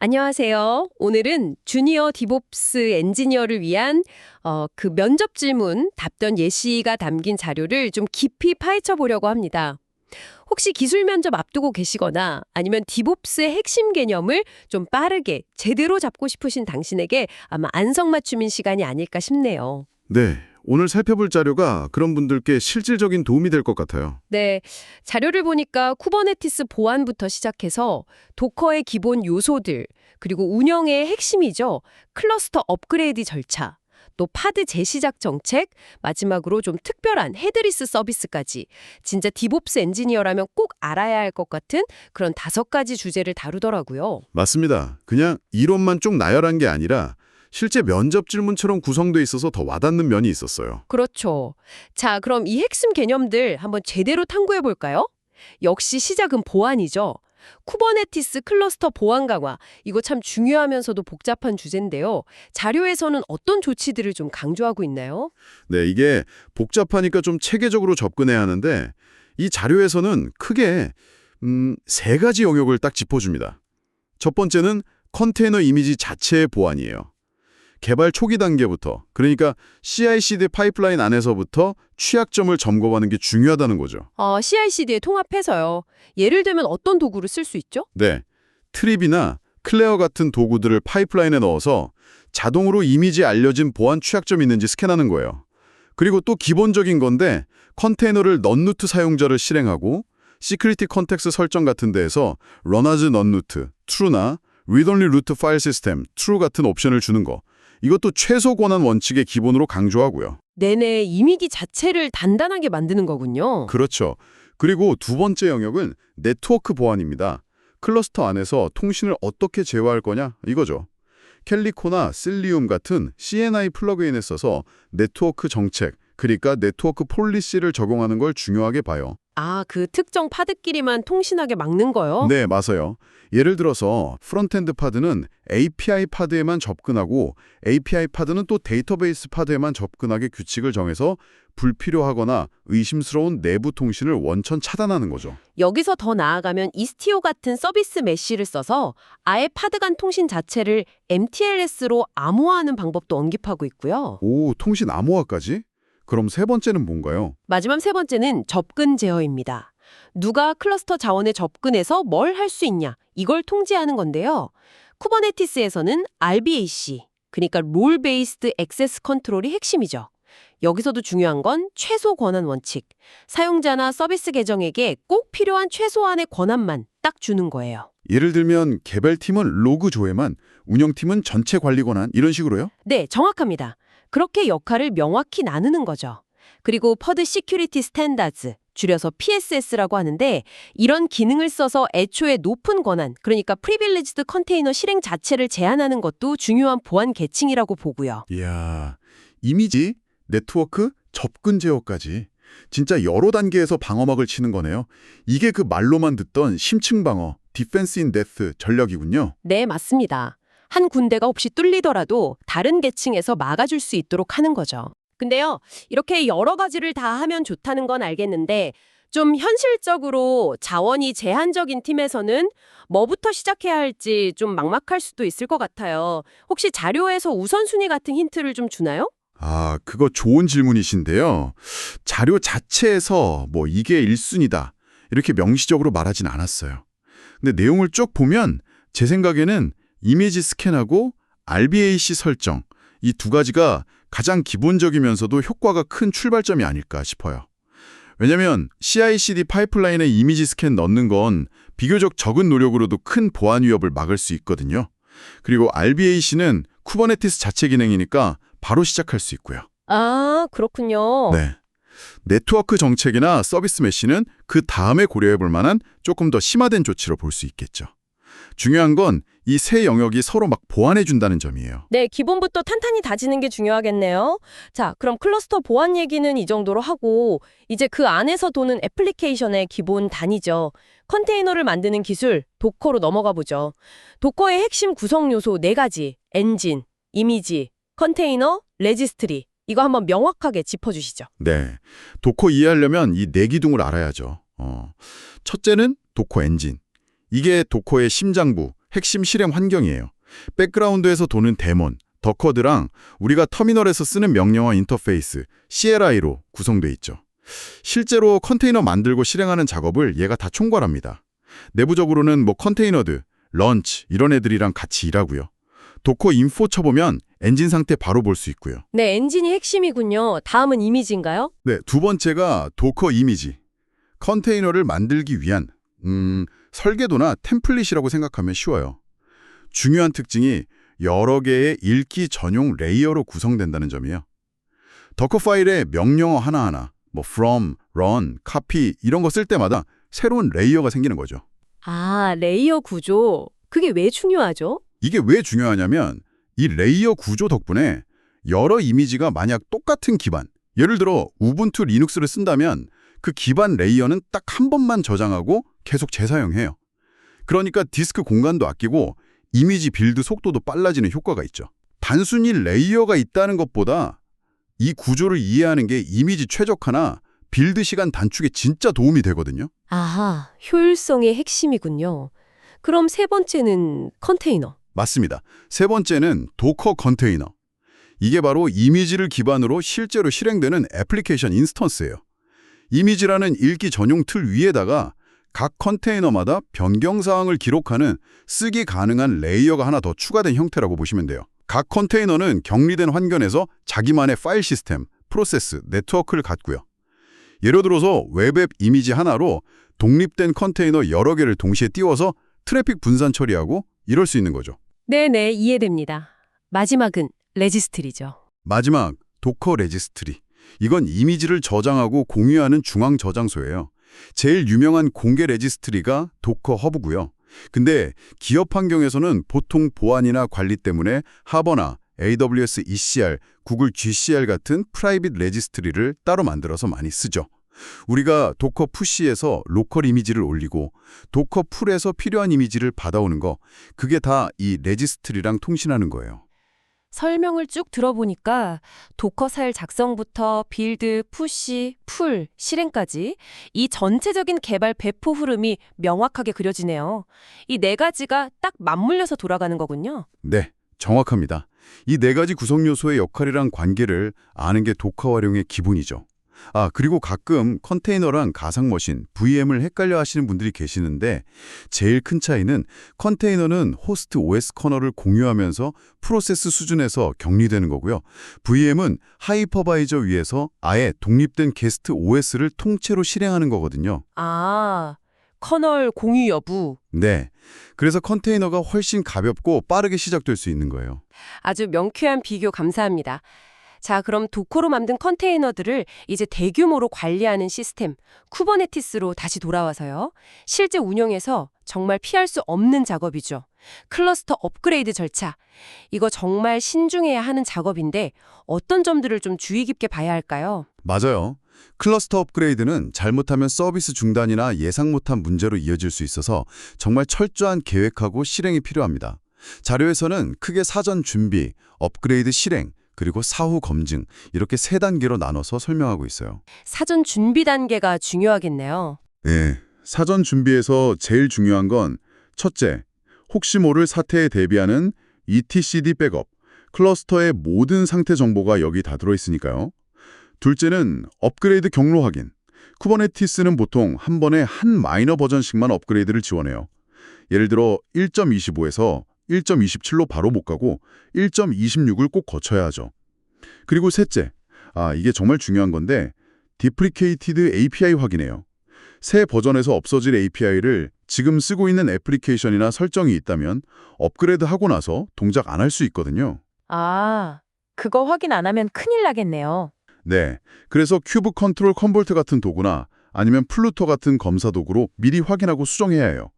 안녕하세요. 오늘은 주니어 디봅스 엔지니어를 위한 그 면접 질문 답변 예시가 담긴 자료를 좀 깊이 파헤쳐 보려고 합니다. 혹시 기술 면접 앞두고 계시거나 아니면 디봅스의 핵심 개념을 좀 빠르게 제대로 잡고 싶으신 당신에게 아마 안성맞춤인 시간이 아닐까 싶네요. 네, 오늘 살펴볼 자료가 그런 분들께 실질적인 도움이 될 것 같아요. 네, 자료를 보니까 쿠버네티스 보안부터 시작해서 도커의 기본 요소들, 그리고 운영의 핵심이죠. 클러스터 업그레이드 절차, 또 파드 재시작 정책, 마지막으로 좀 특별한 헤드리스 서비스까지 진짜 디봅스 엔지니어라면 꼭 알아야 할 것 같은 그런 5가지 주제를 다루더라고요. 맞습니다. 그냥 이론만 쭉 나열한 게 아니라 실제 면접 질문처럼 구성돼 있어서 더 와닿는 면이 있었어요. 그렇죠. 자, 그럼 이 핵심 개념들 한번 제대로 탐구해 볼까요? 역시 시작은 보안이죠. 쿠버네티스 클러스터 보안 강화, 이거 참 중요하면서도 복잡한 주제인데요. 자료에서는 어떤 조치들을 좀 강조하고 있나요? 네, 이게 복잡하니까 좀 체계적으로 접근해야 하는데 이 자료에서는 크게 3가지 영역을 딱 짚어줍니다. 첫 번째는 컨테이너 이미지 자체의 보안이에요. 개발 초기 단계부터, 그러니까 CI/CD 파이프라인 안에서부터 취약점을 점검하는 게 중요하다는 거죠. CI/CD에 통합해서요. 예를 들면 어떤 도구를 쓸 수 있죠? 네, 트립이나 클레어 같은 도구들을 파이프라인에 넣어서 자동으로 이미지에 알려진 보안 취약점이 있는지 스캔하는 거예요. 그리고 또 기본적인 건데 컨테이너를 넌루트 사용자를 실행하고 시큐리티 컨텍스 설정 같은 데에서 run-as non-root, true나 read-only root file system, true 같은 옵션을 주는 거. 이것도 최소 권한 원칙의 기본으로 강조하고요. 네네, 이미지 자체를 단단하게 만드는 거군요. 그렇죠. 그리고 두 번째 영역은 네트워크 보안입니다. 클러스터 안에서 통신을 어떻게 제어할 거냐 이거죠. 캘리코나 실리움 같은 CNI 플러그인을 써서 네트워크 정책, 그러니까 네트워크 폴리시를 적용하는 걸 중요하게 봐요. 그 특정 파드끼리만 통신하게 막는 거요? 네, 맞아요. 예를 들어서 프론트엔드 파드는 API 파드에만 접근하고 API 파드는 또 데이터베이스 파드에만 접근하게 규칙을 정해서 불필요하거나 의심스러운 내부 통신을 원천 차단하는 거죠. 여기서 더 나아가면 이스티오 같은 서비스 메쉬를 써서 아예 파드 간 통신 자체를 MTLS로 암호화하는 방법도 언급하고 있고요. 오, 통신 암호화까지? 그럼 세 번째는 뭔가요? 마지막 3번째는 접근 제어입니다. 누가 클러스터 자원에 접근해서 뭘 할 수 있냐, 이걸 통제하는 건데요. 쿠버네티스에서는 RBAC, 그러니까 롤 베이스드 액세스 컨트롤이 핵심이죠. 여기서도 중요한 건 최소 권한 원칙. 사용자나 서비스 계정에게 꼭 필요한 최소한의 권한만 딱 주는 거예요. 예를 들면 개발팀은 로그 조회만, 운영팀은 전체 관리 권한 이런 식으로요? 네, 정확합니다. 그렇게 역할을 명확히 나누는 거죠. 그리고 퍼드 시큐리티 스탠다드, 줄여서 PSS라고 하는데 이런 기능을 써서 애초에 높은 권한, 그러니까 프리빌리지드 컨테이너 실행 자체를 제한하는 것도 중요한 보안 계층이라고 보고요. 이야, 이미지, 네트워크, 접근 제어까지 진짜 여러 단계에서 방어막을 치는 거네요. 이게 그 말로만 듣던 심층 방어, 디펜스 인 데스 전략이군요. 네, 맞습니다. 한 군데가 혹시 뚫리더라도 다른 계층에서 막아줄 수 있도록 하는 거죠. 근데요, 이렇게 여러 가지를 다 하면 좋다는 건 알겠는데 좀 현실적으로 자원이 제한적인 팀에서는 뭐부터 시작해야 할지 좀 막막할 수도 있을 것 같아요. 혹시 자료에서 우선순위 같은 힌트를 좀 주나요? 아, 그거 좋은 질문이신데요. 자료 자체에서 뭐 이게 1순위다 이렇게 명시적으로 말하진 않았어요. 근데 내용을 쭉 보면 제 생각에는 이미지 스캔하고 RBAC 설정, 이 2가지가 가장 기본적이면서도 효과가 큰 출발점이 아닐까 싶어요. 왜냐면 CI/CD 파이프라인에 이미지 스캔 넣는 건 비교적 적은 노력으로도 큰 보안 위협을 막을 수 있거든요. 그리고 RBAC는 쿠버네티스 자체 기능이니까 바로 시작할 수 있고요. 그렇군요. 네. 네트워크 정책이나 서비스 메쉬는 그 다음에 고려해 볼 만한 조금 더 심화된 조치로 볼 수 있겠죠. 중요한 건 이 세 영역이 서로 막 보완해 준다는 점이에요. 네, 기본부터 탄탄히 다지는 게 중요하겠네요. 자, 그럼 클러스터 보안 얘기는 이 정도로 하고 이제 그 안에서 도는 애플리케이션의 기본 단위죠. 컨테이너를 만드는 기술, 도커로 넘어가 보죠. 도커의 핵심 구성 요소 4가지, 엔진, 이미지, 컨테이너, 레지스트리. 이거 한번 명확하게 짚어주시죠. 네. 도커 이해하려면 이 4기둥을 알아야죠. 첫째는 도커 엔진. 이게 도커의 심장부, 핵심 실행 환경이에요. 백그라운드에서 도는 데몬, 더커드랑 우리가 터미널에서 쓰는 명령어 인터페이스, CLI로 구성돼 있죠. 실제로 컨테이너 만들고 실행하는 작업을 얘가 다 총괄합니다. 내부적으로는 뭐 컨테이너드, 런치 이런 애들이랑 같이 일하고요. 도커 인포 쳐보면 엔진 상태 바로 볼 수 있고요. 네, 엔진이 핵심이군요. 다음은 이미지인가요? 네, 두 번째가 도커 이미지. 컨테이너를 만들기 위한 설계도나 템플릿이라고 생각하면 쉬워요. 중요한 특징이 여러 개의 읽기 전용 레이어로 구성된다는 점이에요. 도커 파일에 명령어 하나하나, 뭐 from, run, copy 이런 거 쓸 때마다 새로운 레이어가 생기는 거죠. 아, 레이어 구조. 그게 왜 중요하죠? 이게 왜 중요하냐면 이 레이어 구조 덕분에 여러 이미지가 만약 똑같은 기반, 예를 들어 우분투 리눅스를 쓴다면 그 기반 레이어는 딱 한 번만 저장하고 계속 재사용해요. 그러니까 디스크 공간도 아끼고 이미지 빌드 속도도 빨라지는 효과가 있죠. 단순히 레이어가 있다는 것보다 이 구조를 이해하는 게 이미지 최적화나 빌드 시간 단축에 진짜 도움이 되거든요. 아하, 효율성의 핵심이군요. 그럼 세 번째는 컨테이너. 맞습니다. 세 번째는 도커 컨테이너. 이게 바로 이미지를 기반으로 실제로 실행되는 애플리케이션 인스턴스예요. 이미지라는 읽기 전용 틀 위에다가 각 컨테이너마다 변경사항을 기록하는 쓰기 가능한 레이어가 하나 더 추가된 형태라고 보시면 돼요. 각 컨테이너는 격리된 환경에서 자기만의 파일 시스템, 프로세스, 네트워크를 갖고요. 예를 들어서 웹앱 이미지 하나로 독립된 컨테이너 여러 개를 동시에 띄워서 트래픽 분산 처리하고 이럴 수 있는 거죠. 네네, 이해됩니다. 마지막은 레지스트리죠. 마지막, 도커 레지스트리. 이건 이미지를 저장하고 공유하는 중앙 저장소예요. 제일 유명한 공개 레지스트리가 도커 허브고요. 근데 기업 환경에서는 보통 보안이나 관리 때문에 하버나 AWS ECR, 구글 GCR 같은 프라이빗 레지스트리를 따로 만들어서 많이 쓰죠. 우리가 도커 푸시에서 로컬 이미지를 올리고 도커 풀에서 필요한 이미지를 받아오는 거, 그게 다 이 레지스트리랑 통신하는 거예요. 설명을 쭉 들어보니까 도커 파일 작성부터 빌드, 푸시, 풀, 실행까지 이 전체적인 개발 배포 흐름이 명확하게 그려지네요. 이 네 가지가 딱 맞물려서 돌아가는 거군요. 네, 정확합니다. 이 네 가지 구성 요소의 역할이랑 관계를 아는 게 도커 활용의 기본이죠. 아, 그리고 가끔 컨테이너랑 가상머신, VM을 헷갈려 하시는 분들이 계시는데 제일 큰 차이는 컨테이너는 호스트 OS 커널을 공유하면서 프로세스 수준에서 격리되는 거고요. VM은 하이퍼바이저 위에서 아예 독립된 게스트 OS를 통째로 실행하는 거거든요. 아, 커널 공유 여부. 네, 그래서 컨테이너가 훨씬 가볍고 빠르게 시작될 수 있는 거예요. 아주 명쾌한 비교 감사합니다. 자, 그럼 도커로 만든 컨테이너들을 이제 대규모로 관리하는 시스템, 쿠버네티스로 다시 돌아와서요. 실제 운영에서 정말 피할 수 없는 작업이죠. 클러스터 업그레이드 절차. 이거 정말 신중해야 하는 작업인데 어떤 점들을 좀 주의 깊게 봐야 할까요? 맞아요. 클러스터 업그레이드는 잘못하면 서비스 중단이나 예상 못한 문제로 이어질 수 있어서 정말 철저한 계획하고 실행이 필요합니다. 자료에서는 크게 사전 준비, 업그레이드 실행, 그리고 사후 검증 이렇게 세 단계로 나눠서 설명하고 있어요. 사전 준비 단계가 중요하겠네요. 네, 사전 준비에서 제일 중요한 건 첫째, 혹시 모를 사태에 대비하는 etcd 백업, 클러스터의 모든 상태 정보가 여기 다 들어있으니까요. 둘째는 업그레이드 경로 확인. 쿠버네티스는 보통 한 번에 한 마이너 버전씩만 업그레이드를 지원해요. 예를 들어 1.25에서 1.27로 바로 못 가고 1.26을 꼭 거쳐야 하죠. 그리고 셋째, 이게 정말 중요한 건데 디프리케이티드 API 확인해요. 새 버전에서 없어질 API를 지금 쓰고 있는 애플리케이션이나 설정이 있다면 업그레이드하고 나서 동작 안 할 수 있거든요. 아, 그거 확인 안 하면 큰일 나겠네요. 네, 그래서 큐브 컨트롤 컨볼트 같은 도구나 아니면 플루토 같은 검사 도구로 미리 확인하고 수정해야 해요.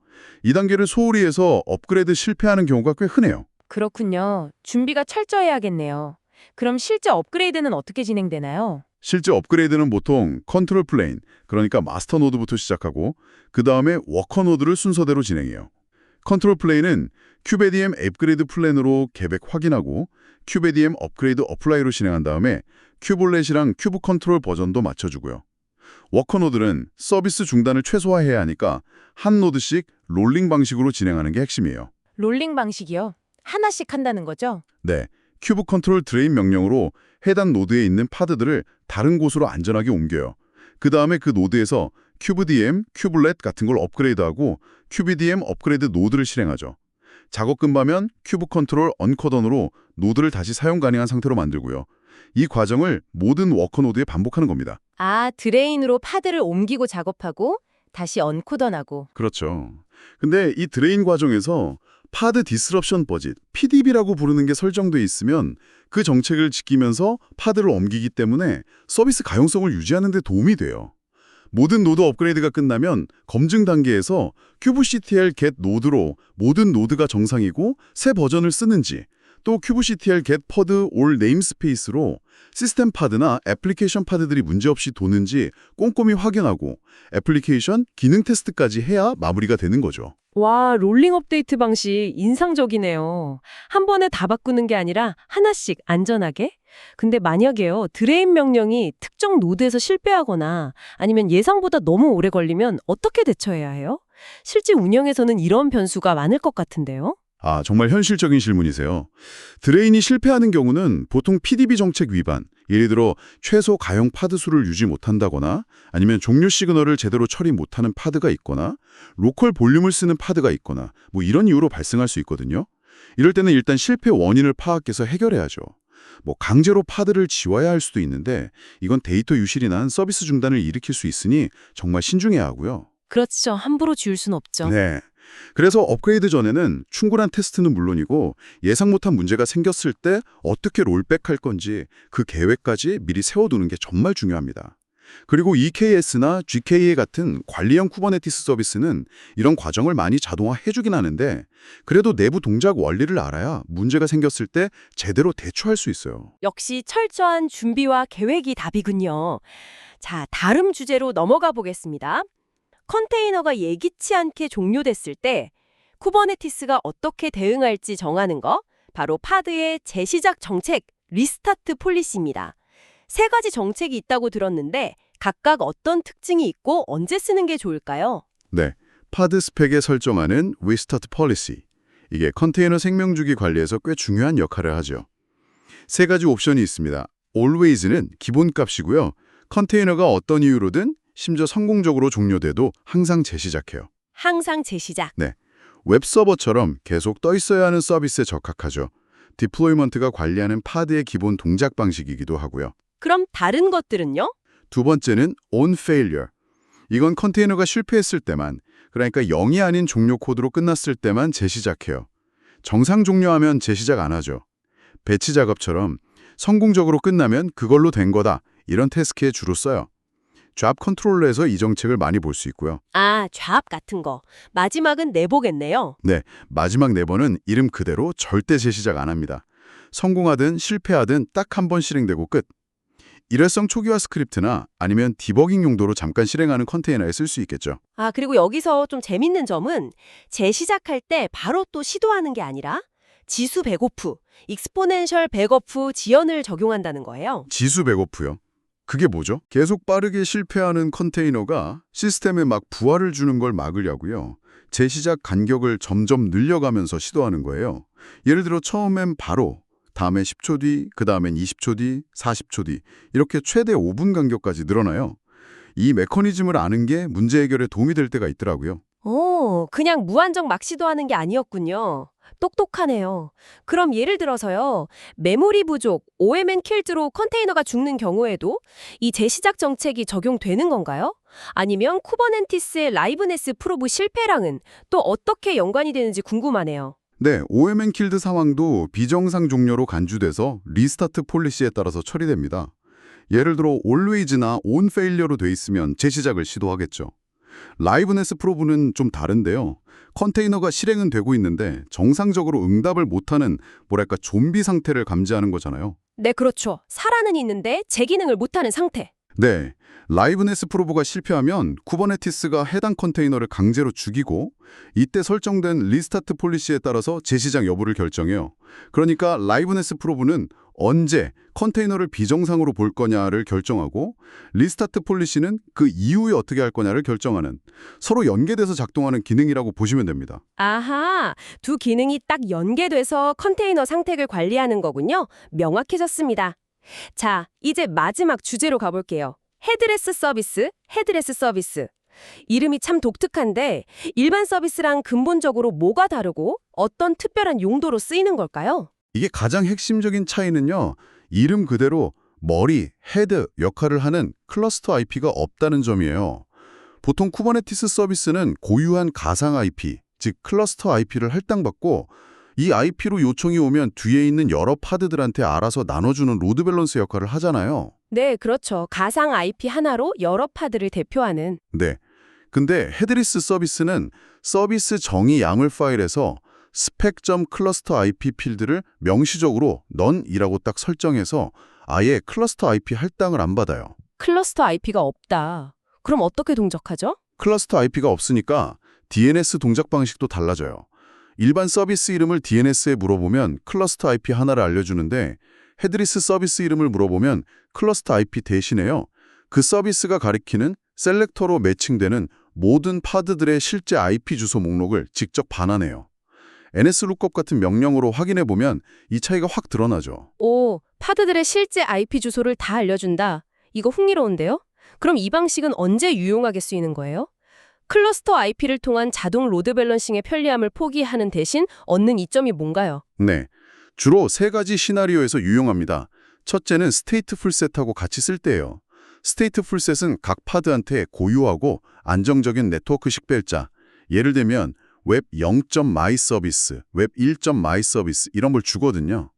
이 단계를 소홀히 해서 업그레이드 실패하는 경우가 꽤 흔해요. 그렇군요. 준비가 철저해야겠네요. 그럼 실제 업그레이드는 어떻게 진행되나요? 실제 업그레이드는 보통 컨트롤 플레인, 그러니까 마스터 노드부터 시작하고 그 다음에 워커 노드를 순서대로 진행해요. 컨트롤 플레인은 큐베디엠 업그레이드 플랜으로 계획 확인하고 큐베디엠 업그레이드 어플라이로 진행한 다음에 큐볼렛이랑 큐브 컨트롤 버전도 맞춰주고요. 워커 노드는 서비스 중단을 최소화해야 하니까 한 노드씩 롤링 방식으로 진행하는 게 핵심이에요. 롤링 방식이요. 하나씩 한다는 거죠? 네, 큐브 컨트롤 드레인 명령으로 해당 노드에 있는 파드들을 다른 곳으로 안전하게 옮겨요. 그 다음에 그 노드에서 큐브DM, 큐블렛 같은 걸 업그레이드하고 큐비디엠 업그레이드 노드를 실행하죠. 작업 끝나면 큐브 컨트롤 언커던으로 노드를 다시 사용 가능한 상태로 만들고요. 이 과정을 모든 워커 노드에 반복하는 겁니다. 아, 드레인으로 파드를 옮기고 작업하고 다시 언코던하고. 그렇죠. 근데 이 드레인 과정에서 파드 디스럽션 버짓, PDB라고 부르는 게 설정돼 있으면 그 정책을 지키면서 파드를 옮기기 때문에 서비스 가용성을 유지하는 데 도움이 돼요. 모든 노드 업그레이드가 끝나면 검증 단계에서 kubectl get 노드로 모든 노드가 정상이고 새 버전을 쓰는지, 또 kubectl get pod all namespace로 시스템 파드나 애플리케이션 파드들이 문제없이 도는지 꼼꼼히 확인하고 애플리케이션 기능 테스트까지 해야 마무리가 되는 거죠. 와, 롤링 업데이트 방식 인상적이네요. 한 번에 다 바꾸는 게 아니라 하나씩 안전하게? 근데 만약에요, 드레인 명령이 특정 노드에서 실패하거나 아니면 예상보다 너무 오래 걸리면 어떻게 대처해야 해요? 실제 운영에서는 이런 변수가 많을 것 같은데요? 아, 정말 현실적인 질문이세요. 드레인이 실패하는 경우는 보통 PDB 정책 위반, 예를 들어 최소 가용 파드 수를 유지 못한다거나 아니면 종료 시그널을 제대로 처리 못하는 파드가 있거나 로컬 볼륨을 쓰는 파드가 있거나 뭐 이런 이유로 발생할 수 있거든요. 이럴 때는 일단 실패 원인을 파악해서 해결해야죠. 뭐 강제로 파드를 지워야 할 수도 있는데 이건 데이터 유실이나 서비스 중단을 일으킬 수 있으니 정말 신중해야 하고요. 그렇죠. 함부로 지울 순 없죠. 네. 그래서 업그레이드 전에는 충분한 테스트는 물론이고 예상 못한 문제가 생겼을 때 어떻게 롤백할 건지 그 계획까지 미리 세워두는 게 정말 중요합니다. 그리고 EKS나 GKA 같은 관리형 쿠버네티스 서비스는 이런 과정을 많이 자동화해주긴 하는데 그래도 내부 동작 원리를 알아야 문제가 생겼을 때 제대로 대처할 수 있어요. 역시 철저한 준비와 계획이 답이군요. 자, 다른 주제로 넘어가 보겠습니다. 컨테이너가 예기치 않게 종료됐을 때 쿠버네티스가 어떻게 대응할지 정하는 거, 바로 파드의 재시작 정책, 리스타트 폴리시입니다. 세 가지 정책이 있다고 들었는데 각각 어떤 특징이 있고 언제 쓰는 게 좋을까요? 네, 파드 스펙에 설정하는 리스타트 폴리시. 이게 컨테이너 생명주기 관리에서 꽤 중요한 역할을 하죠. 세 가지 옵션이 있습니다. always는 기본값이고요. 컨테이너가 어떤 이유로든 심지어 성공적으로 종료돼도 항상 재시작해요. 항상 재시작. 네, 웹서버처럼 계속 떠 있어야 하는 서비스에 적합하죠. 디플로이먼트가 관리하는 파드의 기본 동작 방식이기도 하고요. 그럼 다른 것들은요? 두 번째는 on failure. 이건 컨테이너가 실패했을 때만, 그러니까 0이 아닌 종료 코드로 끝났을 때만 재시작해요. 정상 종료하면 재시작 안 하죠. 배치 작업처럼 성공적으로 끝나면 그걸로 된 거다. 이런 태스크에 주로 써요. 잡 컨트롤러에서 이 정책을 많이 볼 수 있고요. 아, 잡 같은 거. 마지막은 내보겠네요. 네, 마지막 4번은 이름 그대로 절대 재시작 안 합니다. 성공하든 실패하든 딱 한 번 실행되고 끝. 일회성 초기화 스크립트나 아니면 디버깅 용도로 잠깐 실행하는 컨테이너에 쓸 수 있겠죠. 아, 그리고 여기서 좀 재밌는 점은 재시작할 때 바로 또 시도하는 게 아니라 지수 백오프, 익스포넨셜 백오프 지연을 적용한다는 거예요. 지수 백오프요. 그게 뭐죠? 계속 빠르게 실패하는 컨테이너가 시스템에 막 부하를 주는 걸 막으려고요. 재시작 간격을 점점 늘려가면서 시도하는 거예요. 예를 들어 처음엔 바로, 다음에 10초 뒤, 그 다음엔 20초 뒤, 40초 뒤 이렇게 최대 5분 간격까지 늘어나요. 이 메커니즘을 아는 게 문제 해결에 도움이 될 때가 있더라고요. 오, 그냥 무한정 막 시도하는 게 아니었군요. 똑똑하네요. 그럼 예를 들어서요. 메모리 부족, OMN 킬드로 컨테이너가 죽는 경우에도 이 재시작 정책이 적용되는 건가요? 아니면 쿠버네티스의 라이브네스 프로브 실패랑은 또 어떻게 연관이 되는지 궁금하네요. 네, OMN 킬드 상황도 비정상 종료로 간주돼서 리스타트 폴리시에 따라서 처리됩니다. 예를 들어 always나 on failure로 돼 있으면 재시작을 시도하겠죠. 라이브네스 프로브는 좀 다른데요. 컨테이너가 실행은 되고 있는데 정상적으로 응답을 못하는 뭐랄까 좀비 상태를 감지하는 거잖아요. 네, 그렇죠. 살아는 있는데 제 기능을 못하는 상태. 네, 라이브네스 프로브가 실패하면 쿠버네티스가 해당 컨테이너를 강제로 죽이고 이때 설정된 리스타트 폴리시에 따라서 재시작 여부를 결정해요. 그러니까 라이브네스 프로브는 언제 컨테이너를 비정상으로 볼 거냐를 결정하고 리스타트 폴리시는 그 이후에 어떻게 할 거냐를 결정하는 서로 연계돼서 작동하는 기능이라고 보시면 됩니다. 아하, 두 기능이 딱 연계돼서 컨테이너 상태를 관리하는 거군요. 명확해졌습니다. 자, 이제 마지막 주제로 가볼게요. 헤드레스 서비스, 헤드레스 서비스. 이름이 참 독특한데 일반 서비스랑 근본적으로 뭐가 다르고 어떤 특별한 용도로 쓰이는 걸까요? 이게 가장 핵심적인 차이는요. 이름 그대로 머리, 헤드 역할을 하는 클러스터 IP가 없다는 점이에요. 보통 쿠버네티스 서비스는 고유한 가상 IP, 즉 클러스터 IP를 할당받고 이 IP로 요청이 오면 뒤에 있는 여러 파드들한테 알아서 나눠주는 로드 밸런스 역할을 하잖아요. 네, 그렇죠. 가상 IP 하나로 여러 파드를 대표하는. 네. 근데 헤드리스 서비스는 서비스 정의 야물 파일에서 spec.cluster IP 필드를 명시적으로 none이라고 딱 설정해서 아예 클러스터 IP 할당을 안 받아요. 클러스터 IP가 없다. 그럼 어떻게 동작하죠? 클러스터 IP가 없으니까 DNS 동작 방식도 달라져요. 일반 서비스 이름을 DNS에 물어보면 클러스터 IP 하나를 알려주는데 헤드리스 서비스 이름을 물어보면 클러스터 IP 대신에요. 그 서비스가 가리키는 셀렉터로 매칭되는 모든 파드들의 실제 IP 주소 목록을 직접 반환해요. NSLOOKUP 같은 명령으로 확인해보면 이 차이가 확 드러나죠. 오, 파드들의 실제 IP 주소를 다 알려준다. 이거 흥미로운데요? 그럼 이 방식은 언제 유용하게 쓰이는 거예요? 클러스터 IP를 통한 자동 로드 밸런싱의 편리함을 포기하는 대신 얻는 이점이 뭔가요? 네, 주로 세 가지 시나리오에서 유용합니다. 첫째는 스테이트풀 셋하고 같이 쓸 때예요. 스테이트풀 셋은 각 파드한테 고유하고 안정적인 네트워크 식별자, 예를 들면 웹 0.my 서비스, 웹 1.my 서비스 이런 걸 주거든요.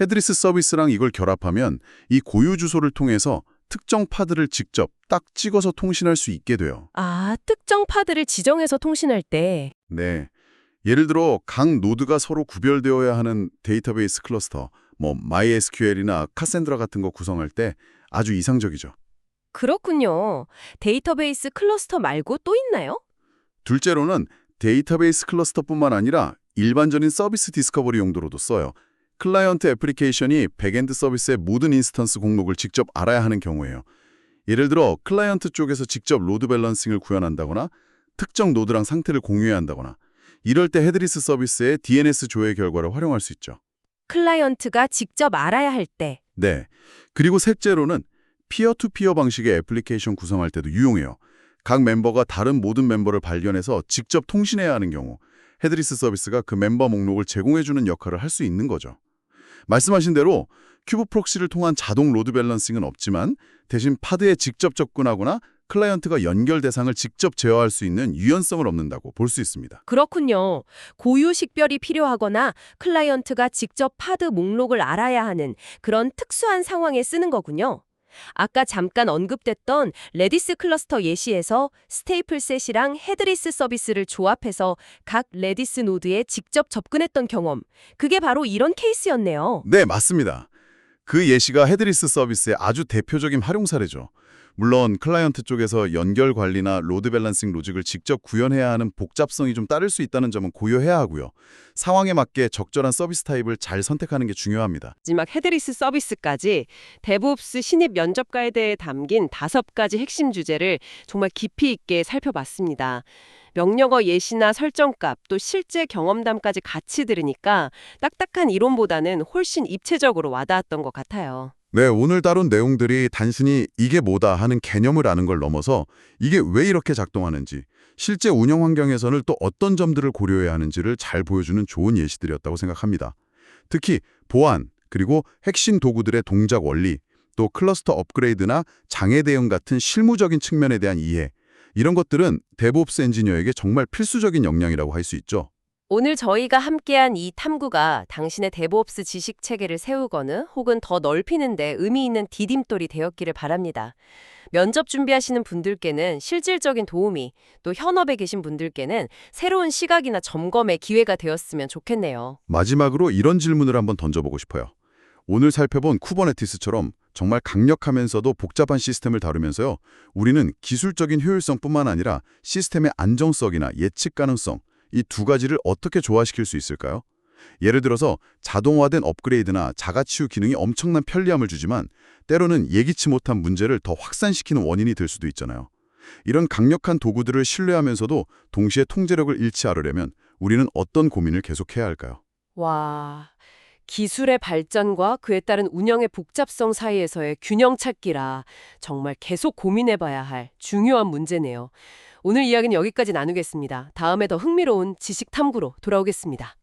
헤드리스 서비스랑 이걸 결합하면 이 고유 주소를 통해서 특정 파드를 직접 딱 찍어서 통신할 수 있게 돼요. 아, 특정 파드를 지정해서 통신할 때. 네. 예를 들어 각 노드가 서로 구별되어야 하는 데이터베이스 클러스터, 뭐 MySQL이나 카센드라 같은 거 구성할 때 아주 이상적이죠. 그렇군요. 데이터베이스 클러스터 말고 또 있나요? 둘째로는 데이터베이스 클러스터뿐만 아니라 일반적인 서비스 디스커버리 용도로도 써요. 클라이언트 애플리케이션이 백엔드 서비스의 모든 인스턴스 목록을 직접 알아야 하는 경우예요. 예를 들어 클라이언트 쪽에서 직접 로드 밸런싱을 구현한다거나 특정 노드랑 상태를 공유해야 한다거나 이럴 때 헤드리스 서비스의 DNS 조회 결과를 활용할 수 있죠. 클라이언트가 직접 알아야 할 때. 네. 그리고 셋째로는 피어 투 피어 방식의 애플리케이션 구성할 때도 유용해요. 각 멤버가 다른 모든 멤버를 발견해서 직접 통신해야 하는 경우 헤드리스 서비스가 그 멤버 목록을 제공해주는 역할을 할 수 있는 거죠. 말씀하신 대로 큐브 프록시를 통한 자동 로드 밸런싱은 없지만 대신 파드에 직접 접근하거나 클라이언트가 연결 대상을 직접 제어할 수 있는 유연성을 얻는다고 볼 수 있습니다. 그렇군요. 고유 식별이 필요하거나 클라이언트가 직접 파드 목록을 알아야 하는 그런 특수한 상황에 쓰는 거군요. 아까 잠깐 언급됐던 레디스 클러스터 예시에서 스테이플셋이랑 헤드리스 서비스를 조합해서 각 레디스 노드에 직접 접근했던 경험. 그게 바로 이런 케이스였네요. 네, 맞습니다. 그 예시가 헤드리스 서비스의 아주 대표적인 활용 사례죠. 물론 클라이언트 쪽에서 연결 관리나 로드 밸런싱 로직을 직접 구현해야 하는 복잡성이 좀 따를 수 있다는 점은 고려해야 하고요. 상황에 맞게 적절한 서비스 타입을 잘 선택하는 게 중요합니다. 마지막 헤드리스 서비스까지 데브옵스 신입 면접가에 대해 담긴 5가지 핵심 주제를 정말 깊이 있게 살펴봤습니다. 명령어 예시나 설정값, 또 실제 경험담까지 같이 들으니까 딱딱한 이론보다는 훨씬 입체적으로 와닿았던 것 같아요. 네, 오늘 다룬 내용들이 단순히 이게 뭐다 하는 개념을 아는 걸 넘어서 이게 왜 이렇게 작동하는지, 실제 운영 환경에서는 또 어떤 점들을 고려해야 하는지를 잘 보여주는 좋은 예시들이었다고 생각합니다. 특히 보안, 그리고 핵심 도구들의 동작 원리, 또 클러스터 업그레이드나 장애 대응 같은 실무적인 측면에 대한 이해, 이런 것들은 데브옵스 엔지니어에게 정말 필수적인 역량이라고 할 수 있죠. 오늘 저희가 함께한 이 탐구가 당신의 데브옵스 지식 체계를 세우거나 혹은 더 넓히는 데 의미 있는 디딤돌이 되었기를 바랍니다. 면접 준비하시는 분들께는 실질적인 도움이, 또 현업에 계신 분들께는 새로운 시각이나 점검의 기회가 되었으면 좋겠네요. 마지막으로 이런 질문을 한번 던져보고 싶어요. 오늘 살펴본 쿠버네티스처럼 정말 강력하면서도 복잡한 시스템을 다루면서요, 우리는 기술적인 효율성뿐만 아니라 시스템의 안정성이나 예측 가능성, 이 두 가지를 어떻게 조화시킬 수 있을까요? 예를 들어서 자동화된 업그레이드나 자가치유 기능이 엄청난 편리함을 주지만 때로는 예기치 못한 문제를 더 확산시키는 원인이 될 수도 있잖아요. 이런 강력한 도구들을 신뢰하면서도 동시에 통제력을 잃지 않으려면 우리는 어떤 고민을 계속해야 할까요? 와, 기술의 발전과 그에 따른 운영의 복잡성 사이에서의 균형 찾기라 정말 계속 고민해봐야 할 중요한 문제네요. 오늘 이야기는 여기까지 나누겠습니다. 다음에 더 흥미로운 지식 탐구로 돌아오겠습니다.